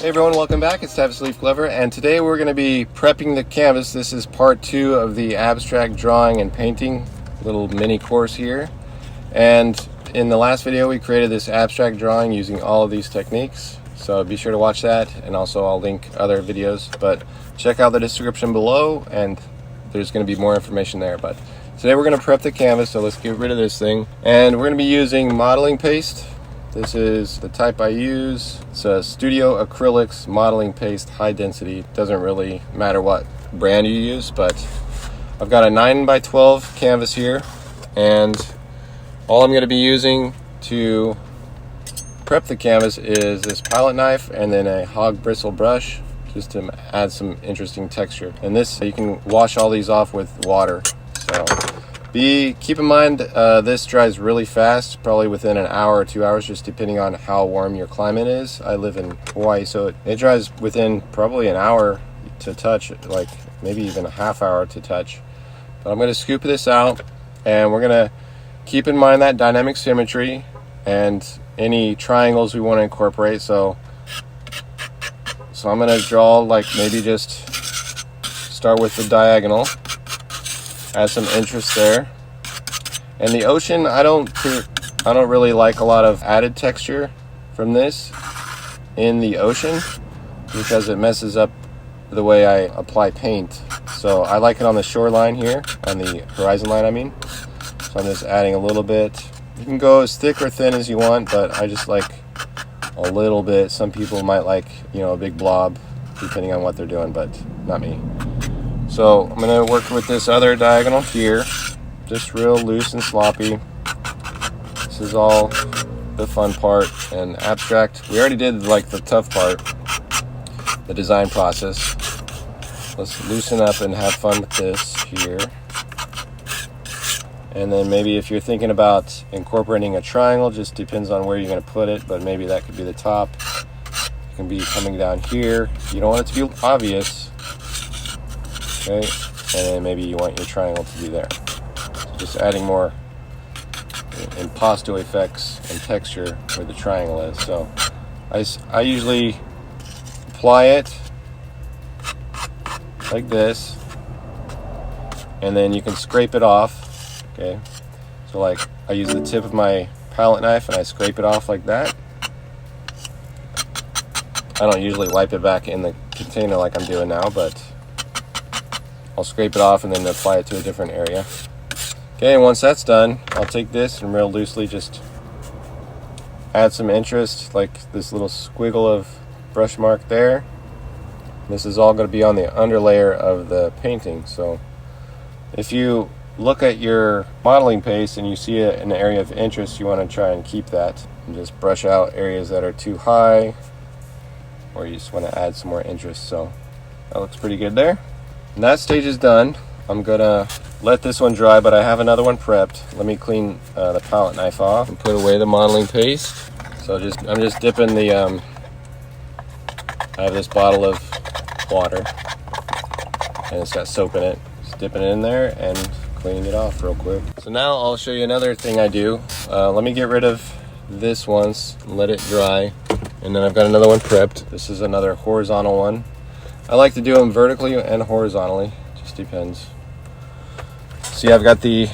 Hey everyone, welcome back. It's Tavis Leaf Glover, and today we're going to be prepping the canvas. This is part 2 of the abstract drawing and painting little mini course here. And in the last video we created this abstract drawing using all of these techniques, so be sure to watch that, and also I'll link other videos, but check out the description below and there's going to be more information there. But today we're going to prep the canvas, so let's get rid of this thing. And we're going to be using modeling paste. This is the type I use. It's a Studio Acrylics modeling paste, high density. Doesn't really matter what brand you use, but I've got a 9x12 canvas here, and all I'm going to be using to prep the canvas is this palette knife and then a hog bristle brush, just to add some interesting texture. And this, you can wash all these off with water. So keep in mind this dries really fast, probably within an hour or 2 hours, just depending on how warm your climate is. I live in Hawaii, so it dries within probably an hour to touch, like maybe even a half hour to touch. But I'm going to scoop this out, and we're going to keep in mind that dynamic symmetry and any triangles we want to incorporate. So I'm going to draw, like, maybe just start with the diagonal. Add some interest there. And the ocean, I don't really like a lot of added texture from this in the ocean because it messes up the way I apply paint. So I like it on the shoreline here, on the horizon line I mean. So I'm just adding a little bit. You can go as thick or thin as you want, but I just like a little bit. Some people might like, a big blob, depending on what they're doing, but not me. So I'm going to work with this other diagonal here, just real loose and sloppy. This is all the fun part. And abstract, we already did like the tough part, the design process. Let's loosen up and have fun with this here. And then maybe if you're thinking about incorporating a triangle, just depends on where you're going to put it, but maybe that could be the top. It can be coming down here. You don't want it to be obvious. Okay, and then maybe you want your triangle to be there. So just adding more impasto effects and texture where the triangle is. So I usually apply it like this, and then you can scrape it off. Okay, so like I use the tip of my palette knife and I scrape it off like that. I don't usually wipe it back in the container like I'm doing now, but I'll scrape it off and then apply it to a different area. Okay, and once that's done, I'll take this and real loosely just add some interest, like this little squiggle of brush mark there. This is all going to be on the underlayer of the painting. So if you look at your modeling paste and you see an area of interest, you want to try and keep that and just brush out areas that are too high, or you just want to add some more interest. So that looks pretty good there. And that stage is done. I'm gonna let this one dry, but I have another one prepped. Let me clean the palette knife off and put away the modeling paste. So I'm just dipping the I have this bottle of water and it's got soap in it. Just dipping it in there and cleaning it off real quick. So now I'll show you another thing I do. Let me get rid of this once and let it dry, and then I've got another one prepped. This is another horizontal one. I like to do them vertically and horizontally, just depends. See, I've got the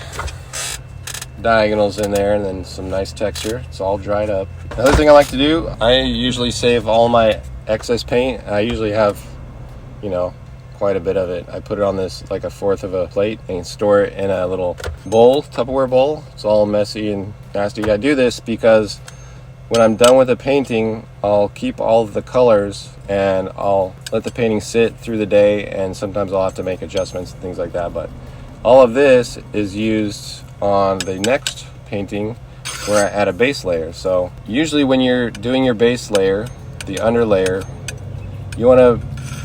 diagonals in there and then some nice texture. It's all dried up. Another thing I like to do, I usually save all my excess paint. I usually have, quite a bit of it. I put it on this, like a fourth of a plate, and store it in a little bowl, Tupperware bowl. It's all messy and nasty. I do this because when I'm done with the painting, I'll keep all of the colors and I'll let the painting sit through the day, and sometimes I'll have to make adjustments and things like that. But all of this is used on the next painting where I add a base layer. So usually when you're doing your base layer, the underlayer, you want to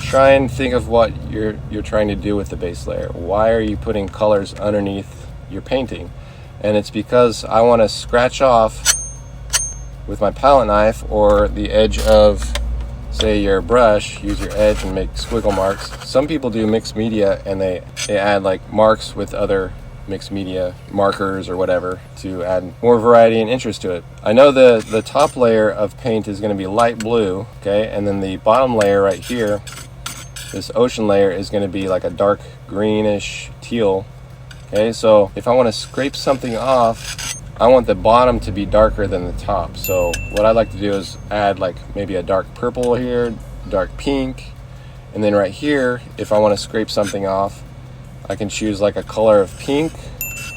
try and think of what you're trying to do with the base layer. Why are you putting colors underneath your painting? And it's because I want to scratch off with my palette knife or the edge of, say, your brush, use your edge and make squiggle marks. Some people do mixed media and they add like marks with other mixed media markers or whatever to add more variety and interest to it. I know the top layer of paint is going to be light blue, okay, and then the bottom layer right here, this ocean layer, is going to be like a dark greenish teal. Okay, so if I want to scrape something off, I want the bottom to be darker than the top. So what I like to do is add like maybe a dark purple here, dark pink, and then right here, if I want to scrape something off, I can choose like a color of pink.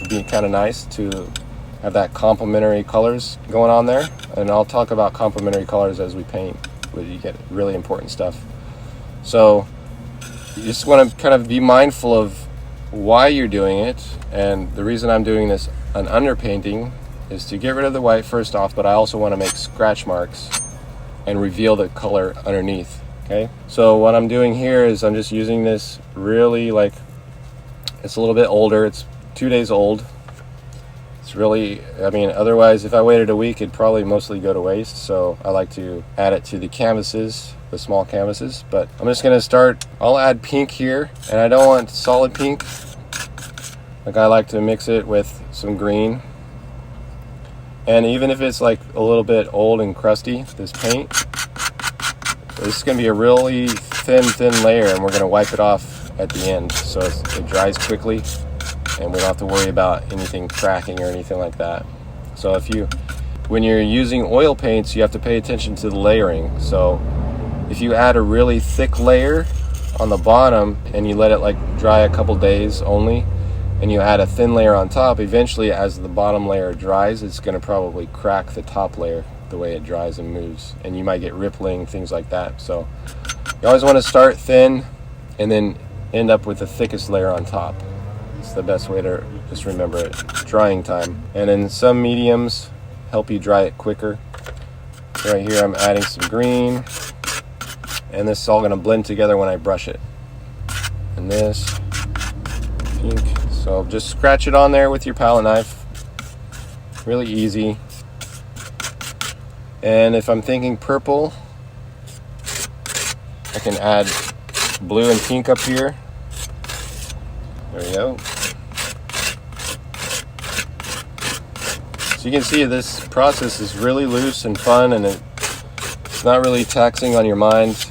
It'd be kind of nice to have that complementary colors going on there. And I'll talk about complementary colors as we paint, where you get really important stuff. So you just want to kind of be mindful of why you're doing it. And the reason I'm doing this an underpainting is to get rid of the white first off, but I also want to make scratch marks and reveal the color underneath. Okay, so what I'm doing here is I'm just using this really, like, it's a little bit older, it's 2 days old. It's really, I mean, otherwise if I waited a week it'd probably mostly go to waste, so I like to add it to the canvases, the small canvases. But I'm just going to start, I'll add pink here, and I don't want solid pink. Like, I like to mix it with some green. And even if it's like a little bit old and crusty, this paint, this is going to be a really thin layer, and we're going to wipe it off at the end so it dries quickly and we don't have to worry about anything cracking or anything like that. So when you're using oil paints, you have to pay attention to the layering. So if you add a really thick layer on the bottom and you let it like dry a couple days only, and you add a thin layer on top, eventually as the bottom layer dries, it's going to probably crack the top layer the way it dries and moves, and you might get rippling, things like that. So you always want to start thin and then end up with the thickest layer on top. It's the best way to just remember it. Drying time. And then some mediums help you dry it quicker. Right here I'm adding some green, and this is all going to blend together when I brush it. And this pink. So just scratch it on there with your palette knife. Really easy. And if I'm thinking purple, I can add blue and pink up here. There we go. So you can see this process is really loose and fun, and it's not really taxing on your mind.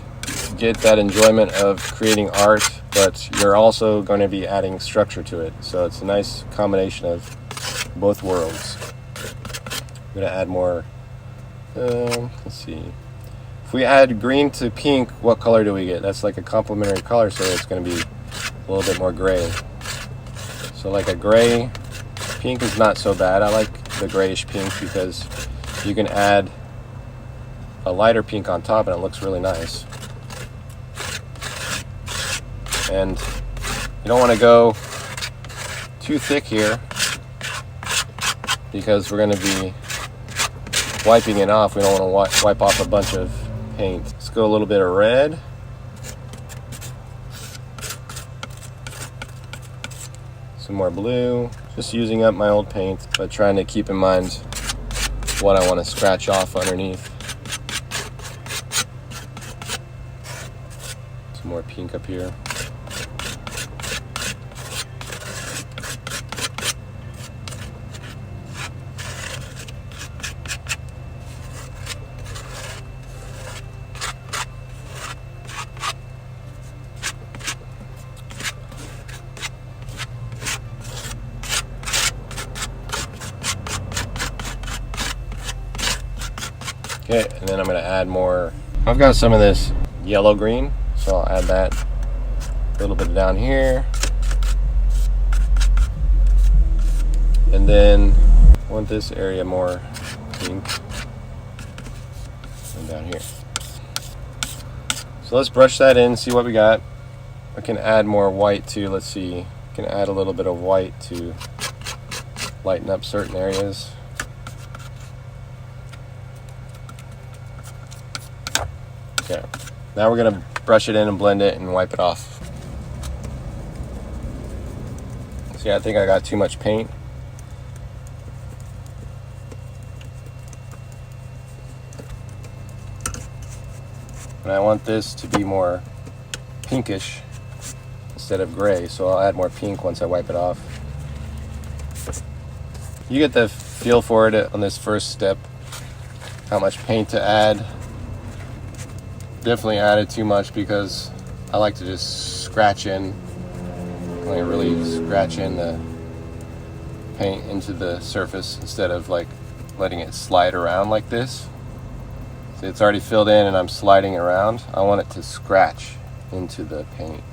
You get that enjoyment of creating art, but you're also going to be adding structure to it. So it's a nice combination of both worlds. I'm going to add more. Let's see. If we add green to pink, what color do we get? That's like a complementary color, so it's going to be a little bit more gray. So like a gray, pink is not so bad. I like the grayish pink because you can add a lighter pink on top and it looks really nice. And you don't want to go too thick here because we're going to be wiping it off. We don't want to wipe off a bunch of paint. Let's go a little bit of red. Some more blue. Just using up my old paint, but trying to keep in mind what I want to scratch off underneath. Some more pink up here. Okay, and then I'm going to add more. I've got some of this yellow green, so I'll add that a little bit down here. And then I want this area more pink. And down here. So let's brush that in, see what we got. I can add more white too. Let's see. I can add a little bit of white to lighten up certain areas. Okay, now we're going to brush it in and blend it and wipe it off. See, I think I got too much paint. And I want this to be more pinkish instead of gray, so I'll add more pink once I wipe it off. You get the feel for it on this first step, how much paint to add. Definitely added too much because I like to just scratch in, like really scratch in the paint into the surface instead of like letting it slide around like this. See, it's already filled in and I'm sliding it around. I want it to scratch into the paint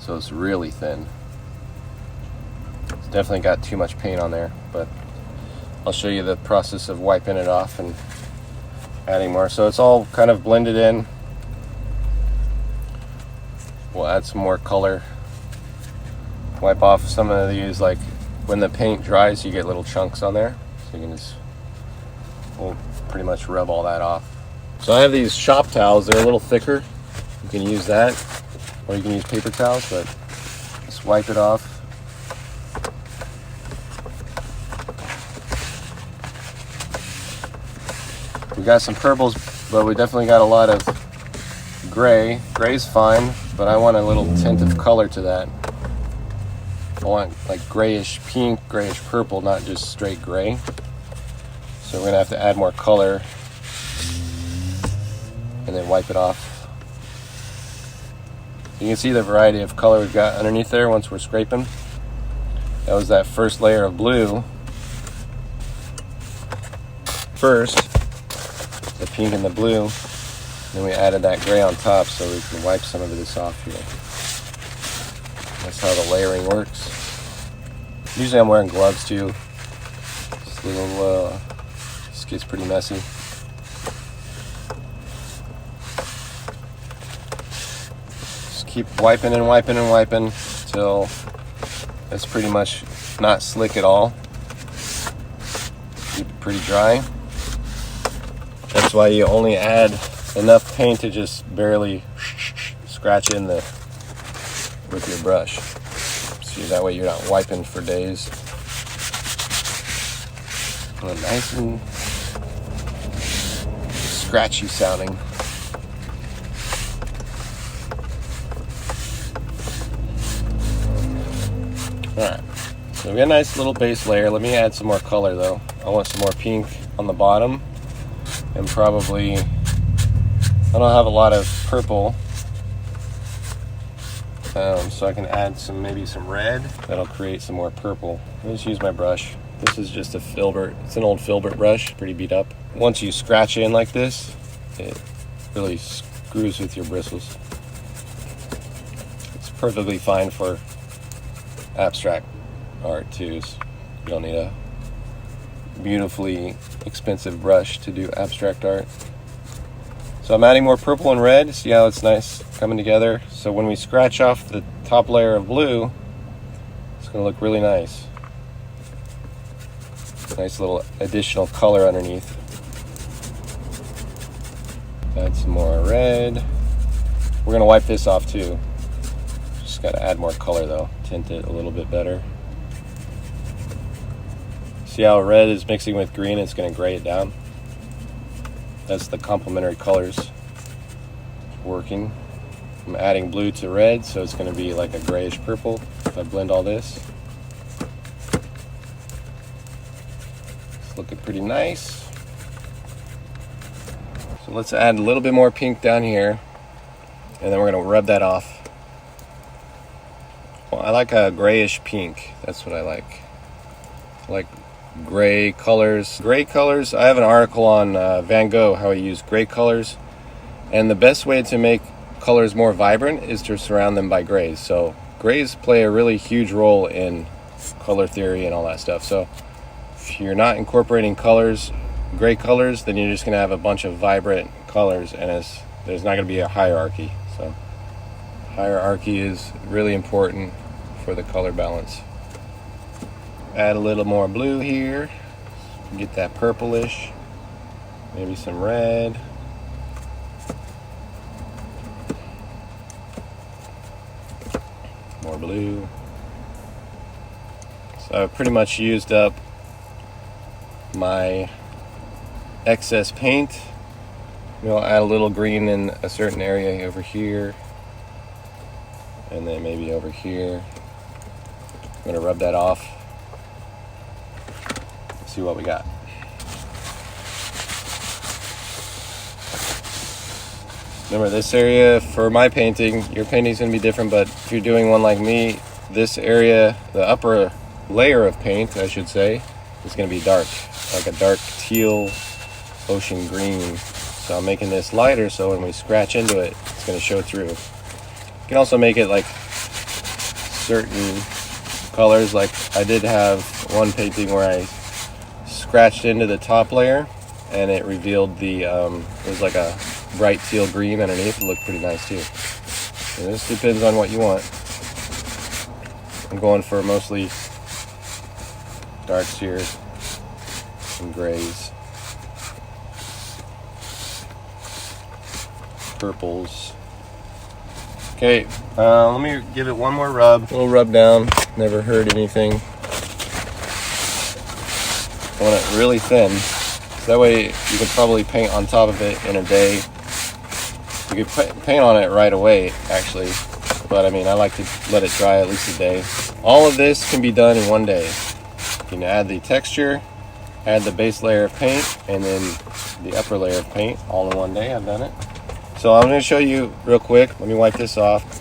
so it's really thin. It's definitely got too much paint on there, but I'll show you the process of wiping it off and adding more. So it's all kind of blended in. We'll add some more color. Wipe off some of these, like when the paint dries you get little chunks on there. So you can just, we'll pretty much rub all that off. So I have these shop towels, they're a little thicker. You can use that, or you can use paper towels, but just wipe it off. We got some purples, but we definitely got a lot of gray. Gray's fine, but I want a little tint of color to that. I want like grayish pink, grayish purple, not just straight gray. So we're gonna have to add more color and then wipe it off. You can see the variety of color we've got underneath there once we're scraping. That was that first layer of blue. First, the pink and the blue. Then we added that gray on top so we can wipe some of this off here. That's how the layering works. Usually I'm wearing gloves too. This little, this gets pretty messy. Just keep wiping and wiping and wiping until it's pretty much not slick at all. Keep it pretty dry. That's why you only add enough paint to just barely scratch in the with your brush. See, that way you're not wiping for days. And nice and scratchy sounding. Alright, so we got a nice little base layer. Let me add some more color though. I want some more pink on the bottom, and probably, I don't have a lot of purple, so I can add some, maybe some red. That'll create some more purple. I'll just use my brush. This is just a filbert. It's an old filbert brush, pretty beat up. Once you scratch in like this, it really screws with your bristles. It's perfectly fine for abstract art too. So you don't need a beautifully expensive brush to do abstract art. So I'm adding more purple and red. See how it's nice coming together? So when we scratch off the top layer of blue, it's going to look really nice. Nice little additional color underneath. Add some more red. We're going to wipe this off too. Just got to add more color though. Tint it a little bit better. See how red is mixing with green? It's going to gray it down. That's the complementary colors working. I'm adding blue to red, so it's going to be like a grayish purple if I blend all this. It's looking pretty nice. So let's add a little bit more pink down here, and then we're going to rub that off. Well, I like a grayish pink. That's what I like. I like gray colors. Gray colors, I have an article on Van Gogh, how he used gray colors. And the best way to make colors more vibrant is to surround them by grays. So grays play a really huge role in color theory and all that stuff. So if you're not incorporating colors, gray colors, then you're just going to have a bunch of vibrant colors, and there's not going to be a hierarchy. So hierarchy is really important for the color balance. Add a little more blue here, get that purplish, maybe some red. More blue. So I've pretty much used up my excess paint. We'll add a little green in a certain area over here, and then maybe over here. I'm going to rub that off. see what we got. Remember, this area for my painting, your painting's gonna be different, but if you're doing one like me, this area, the upper layer of paint, I should say, is gonna be dark, like a dark teal ocean green. So I'm making this lighter so when we scratch into it, it's gonna show through. You can also make it like certain colors, like I did have one painting where I scratched into the top layer and it revealed the, it was like a bright teal green underneath. It looked pretty nice too. And this depends on what you want. I'm going for mostly darks here, some grays, purples. Okay, let me give it one more rub. A little rub down, never hurt anything. I want it really thin, so that way you can probably paint on top of it in a day. You could paint on it right away, actually, but I mean, I like to let it dry at least a day. All of this can be done in one day. You can add the texture, add the base layer of paint, and then the upper layer of paint all in one day. I've done it. So I'm going to show you real quick. Let me wipe this off.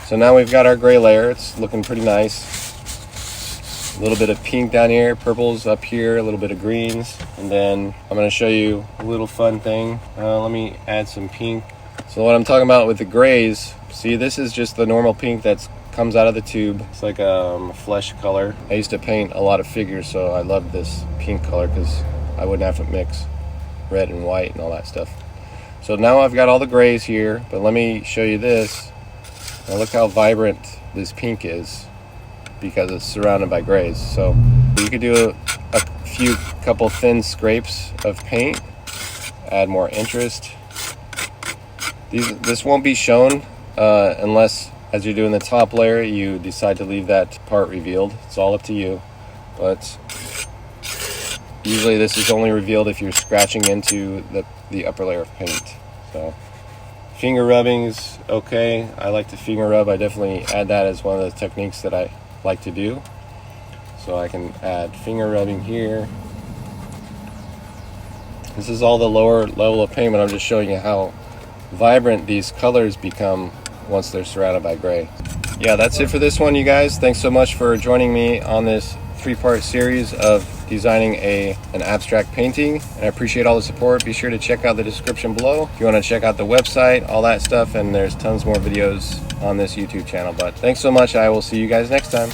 So now we've got our gray layer. It's looking pretty nice. A little bit of pink down here, purples up here, a little bit of greens. And then I'm going to show you a little fun thing. Let me add some pink. So what I'm talking about with the grays, see, this is just the normal pink that comes out of the tube. It's like a flesh color. I used to paint a lot of figures, so I loved this pink color because I wouldn't have to mix red and white and all that stuff. So now I've got all the grays here, but let me show you this. Now look how vibrant this pink is because it's surrounded by grays. So you could do a couple thin scrapes of paint, add more interest. This won't be shown unless, as you're doing the top layer, you decide to leave that part revealed. It's all up to you, but usually this is only revealed if you're scratching into the upper layer of paint. So finger rubbing is okay. I like to finger rub. I definitely add that as one of the techniques that I like to do. So I can add finger rubbing here. This is all the lower level of paint, but I'm just showing you how vibrant these colors become once they're surrounded by gray. Yeah, that's it for this one, you guys. Thanks so much for joining me on this 3-part series of designing an abstract painting, and I appreciate all the support. Be sure to check out the description below if you want to check out the website, all that stuff, and there's tons more videos on this YouTube channel. But thanks so much. I will see you guys next time.